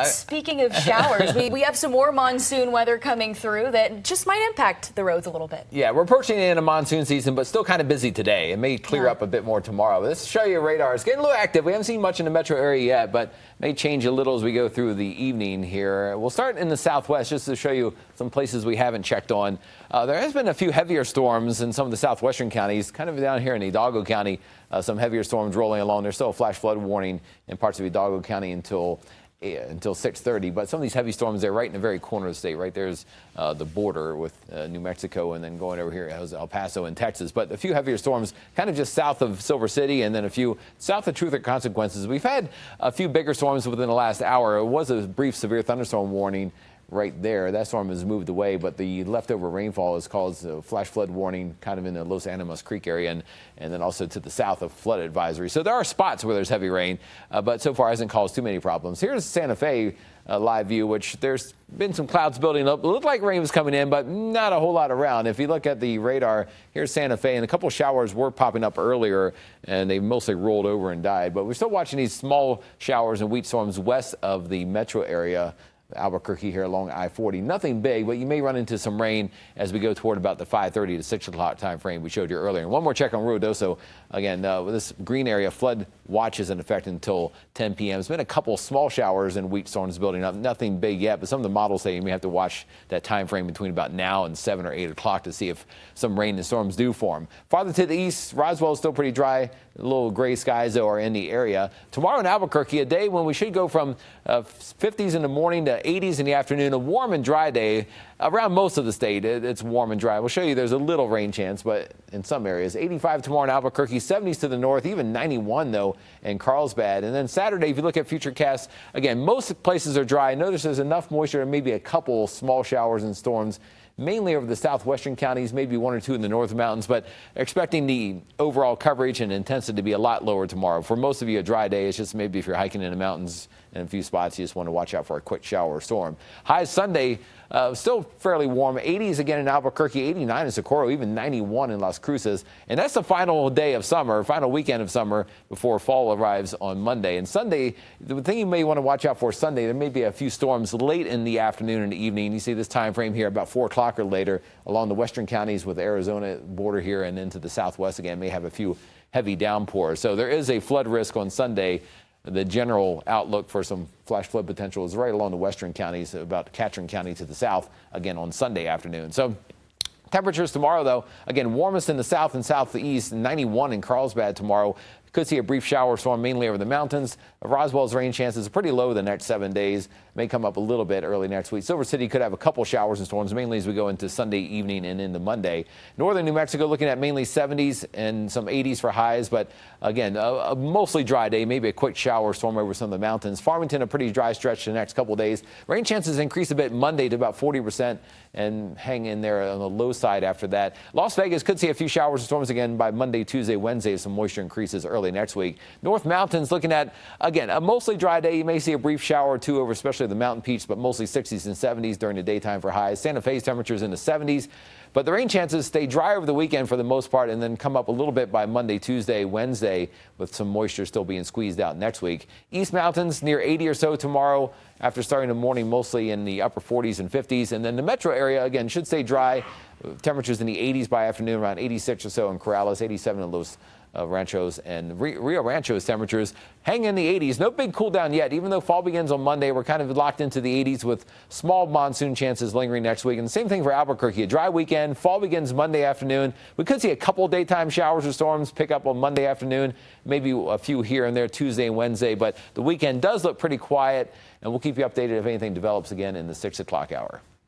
Speaking of showers, we have some more monsoon weather coming through that just might impact the roads a little bit. Yeah, we're approaching the end of monsoon season, but still kind of busy today. It may clear up a bit more tomorrow. Let's show you radar. It's getting a little active. We haven't seen much in the metro area yet, but may change a little as we go through the evening here. We'll start in the southwest just to show you some places we haven't checked on. There has been a few heavier storms in some of the southwestern counties, kind of down here in Hidalgo County. Some heavier storms rolling along. There's still a flash flood warning in parts of Hidalgo County until 6:30, but some of these heavy storms, they're right in the very corner of the state. Right there's the border with New Mexico, and then going over here is El Paso and Texas. But a few heavier storms kind of just south of Silver City, and then a few south of Truth or Consequences. We've had a few bigger storms within the last hour. It was a brief severe thunderstorm warning right there. That storm has moved away, but the leftover rainfall has caused a flash flood warning kind of in the Los Animas Creek area, and then also to the south of flood advisory. So there are spots where there's heavy rain, but so far hasn't caused too many problems. Here's Santa Fe live view, which there's been some clouds building up. It looked like rain was coming in, but not a whole lot around. If you look at the radar, here's Santa Fe, and a couple showers were popping up earlier, and they mostly rolled over and died. But we're still watching these small showers and weak storms west of the metro area. Albuquerque here along I-40. Nothing big, but you may run into some rain as we go toward about the 5:30 to 6 o'clock time frame we showed you earlier. And one more check on Ruidoso. Again, this green area flood watch is in effect until 10 p.m. There's been a couple small showers and weak storms building up. Nothing big yet, but some of the models say you may have to watch that time frame between about now and 7 or 8 o'clock to see if some rain and storms do form. Farther to the east, Roswell is still pretty dry. A little gray skies, though, are in the area. Tomorrow in Albuquerque, a day when we should go from 50s in the morning to 80s in the afternoon. A warm and dry day around most of the state. It's warm and dry. We'll show you there's a little rain chance, but in some areas. 85 tomorrow in Albuquerque, 70s to the north, even 91, though, in Carlsbad. And then Saturday, if you look at futurecasts, again, most places are dry. Notice there's enough moisture and maybe a couple small showers and storms, mainly over the southwestern counties, maybe one or two in the north mountains, but expecting the overall coverage and intensity to be a lot lower tomorrow. For most of you, a dry day. It's just maybe if you're hiking in the mountains in a few spots, you just want to watch out for a quick shower or storm. Highs Sunday, still fairly warm. 80s again in Albuquerque, 89 in Socorro, even 91 in Las Cruces. And that's the final day of summer, final weekend of summer before fall arrives on Monday. And Sunday, the thing you may want to watch out for Sunday, there may be a few storms late in the afternoon and evening. You see this time frame here about 4 o'clock or later along the western counties with the Arizona border here and into the southwest again, may have a few heavy downpours. So there is a flood risk on Sunday. The general outlook for some flash flood potential is right along the western counties, about Catron County to the south, again on Sunday afternoon. So temperatures tomorrow, though, again, warmest in the south and southeast, 91 in Carlsbad tomorrow. Could see a brief shower storm mainly over the mountains. Roswell's rain chances are pretty low the next 7 days. May come up a little bit early next week. Silver City could have a couple showers and storms, mainly as we go into Sunday evening and into Monday. Northern New Mexico looking at mainly 70s and some 80s for highs, but again, a mostly dry day, maybe a quick shower storm over some of the mountains. Farmington, a pretty dry stretch the next couple of days. Rain chances increase a bit Monday to about 40% and hang in there on the low side after that. Las Vegas could see a few showers and storms again by Monday, Tuesday, Wednesday. Some moisture increases early next week. North Mountains looking at, again, a mostly dry day. You may see a brief shower or two over especially the mountain peaks, but mostly 60s and 70s during the daytime for highs. Santa Fe's temperatures in the 70s. But the rain chances stay dry over the weekend for the most part and then come up a little bit by Monday, Tuesday, Wednesday, with some moisture still being squeezed out next week. East Mountains near 80 or so tomorrow after starting the morning mostly in the upper 40s and 50s. And then the metro area, again, should stay dry. Temperatures in the 80s by afternoon, around 86 or so in Corrales, 87 in Los Ranchos, and Rio Rancho's temperatures hang in the 80s. No big cool down yet. Even though fall begins on Monday, we're kind of locked into the 80s with small monsoon chances lingering next week. And the same thing for Albuquerque. A dry weekend. Fall begins Monday afternoon. We could see a couple daytime showers or storms pick up on Monday afternoon, maybe a few here and there Tuesday and Wednesday. But the weekend does look pretty quiet, and we'll keep you updated if anything develops again in the 6 o'clock hour.